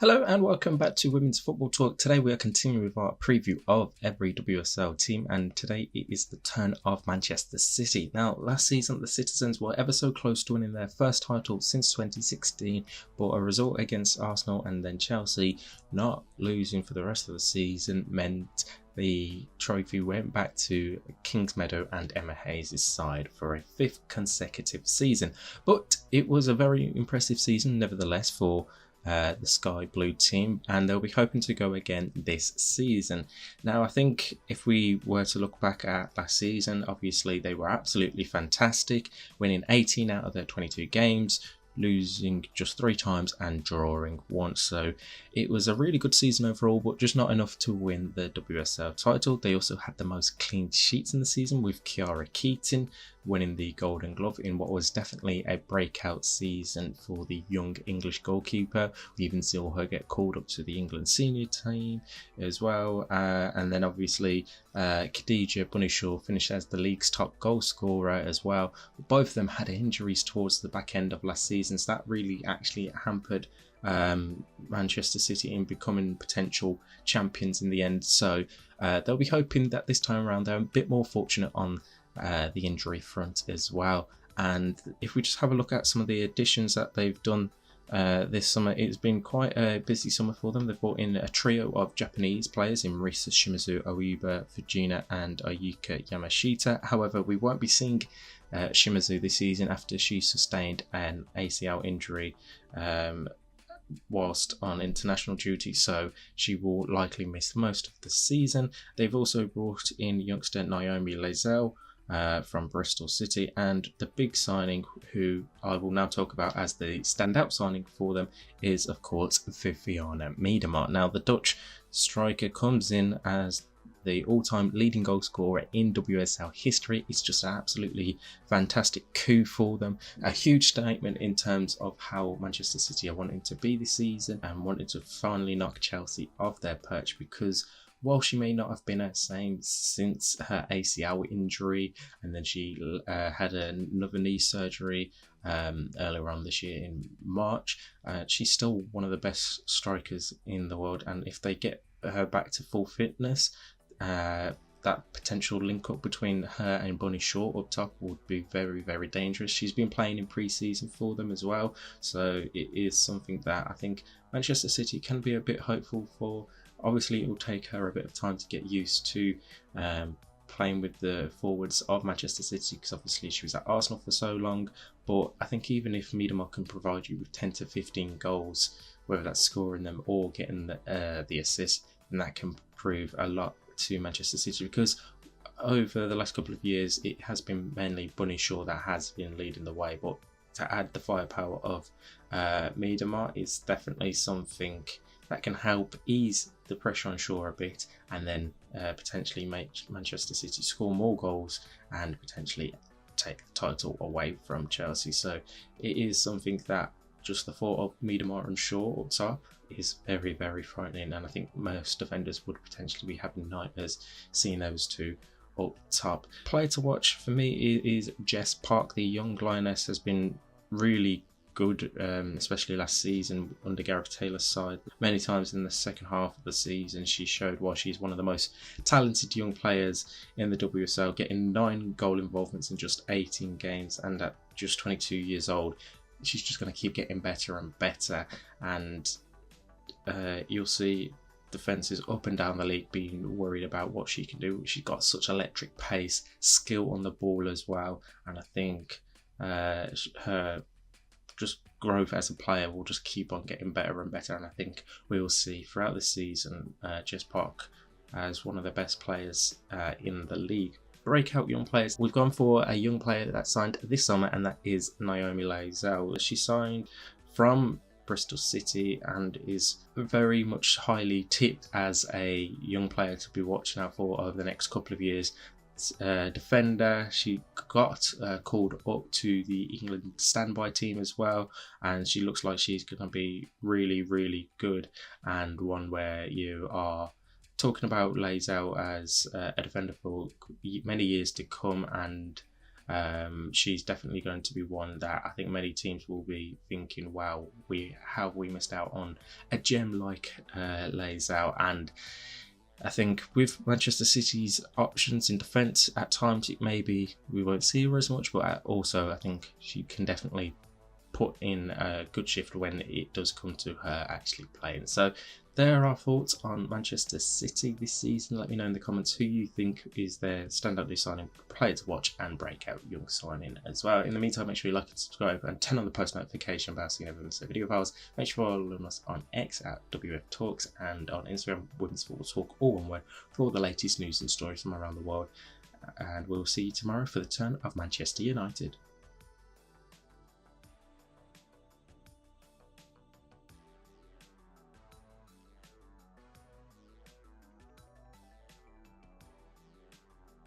Hello and welcome back to Women's Football Talk. Today we are continuing with our preview of every WSL team, and today it is the turn of Manchester City. Now, last season the Citizens were ever so close to winning their first title since 2016, but a result against Arsenal and then Chelsea not losing for the rest of the season meant the trophy went back to Kingsmeadow and Emma Hayes' side for a fifth consecutive season. But it was a very impressive season nevertheless for the Sky Blue team, and they'll be hoping to go again this season. Now, I think if we were to look back at last season, obviously they were absolutely fantastic, winning 18 out of their 22 games, losing just 3 times and drawing once. So it was a really good season overall, but just not enough to win the WSL title. They also had the most clean sheets in the season, with Kiara Keating winning the Golden Glove in what was definitely a breakout season for the young English goalkeeper. We even saw her get called up to the England senior team as well. And then obviously Khadija Bunishaw finished as the league's top goal scorer as well. Both of them had injuries towards the back end of last season, so that really actually hampered Manchester City in becoming potential champions in the end. So they'll be hoping that this time around they're a bit more fortunate on the injury front as well. And if we just have a look at some of the additions that they've done this summer, it's been quite a busy summer for them. They've brought in a trio of Japanese players in Marisa Shimizu, Oiba Fujina and Ayuka Yamashita. However, we won't be seeing Shimizu this season after she sustained an ACL injury whilst on international duty, so she will likely miss most of the season. They've also brought in youngster Naomi Lazelle from Bristol City, and the big signing, who I will now talk about as the standout signing for them, is of course Viviana Miedema. Now, the Dutch striker comes in as the all-time leading goal scorer in WSL history. It's just an absolutely fantastic coup for them. A huge statement in terms of how Manchester City are wanting to be this season and wanting to finally knock Chelsea off their perch, because while she may not have been the same since her ACL injury, and then she had another knee surgery earlier on this year in March, she's still one of the best strikers in the world. And if they get her back to full fitness, that potential link up between her and Bunny Shaw up top would be very, very dangerous. She's been playing in pre-season for them as well, so it is something that I think Manchester City can be a bit hopeful for. Obviously, it will take her a bit of time to get used to playing with the forwards of Manchester City, because obviously she was at Arsenal for so long. But I think even if Miedema can provide you with 10 to 15 goals, whether that's scoring them or getting the assist, then that can prove a lot to Manchester City, because over the last couple of years it has been mainly Bunny Shaw that has been leading the way. But to add the firepower of Miedema is definitely something that can help ease the pressure on Shaw a bit, and then potentially make Manchester City score more goals and potentially take the title away from Chelsea. So it is something that just the thought of Miedema and Shaw up top is very, very frightening, and I think most defenders would potentially be having nightmares seeing those two up top. Player to watch for me is Jess Park. The young lioness has been really good, especially last season under Gareth Taylor's side. Many times in the second half of the season she showed why she's one of the most talented young players in the WSL, getting 9 goal involvements in just 18 games, and at just 22 years old she's just going to keep getting better and better. And you'll see defences up and down the league being worried about what she can do. She's got such electric pace, skill on the ball as well, and I think her just growth as a player will just keep on getting better and better. And I think we will see throughout the season Jess Park as one of the best players in the league. Breakout young players, we've gone for a young player that signed this summer, and that is Naomi Lazelle. She signed from Bristol City and is very much highly tipped as a young player to be watching out for over the next couple of years. Defender, she got called up to the England standby team as well, and she looks like she's going to be really, really good, and one where you are talking about Lazelle as a defender for many years to come. And She's definitely going to be one that I think many teams will be thinking, wow, we missed out on a gem like Lazel. And I think with Manchester City's options in defence, at times it maybe we won't see her as much, but also I think she can definitely put in a good shift when it does come to her actually playing. So there are our thoughts on Manchester City this season. Let me know in the comments who you think is their standout new signing, player to watch, and breakout young signing as well. In the meantime, make sure you like and subscribe and turn on the post notification bell so you never miss a video of ours. Make sure you follow us on X at WF Talks and on Instagram, Women's Football Talk, all one word, for all the latest news and stories from around the world. And we'll see you tomorrow for the turn of Manchester United.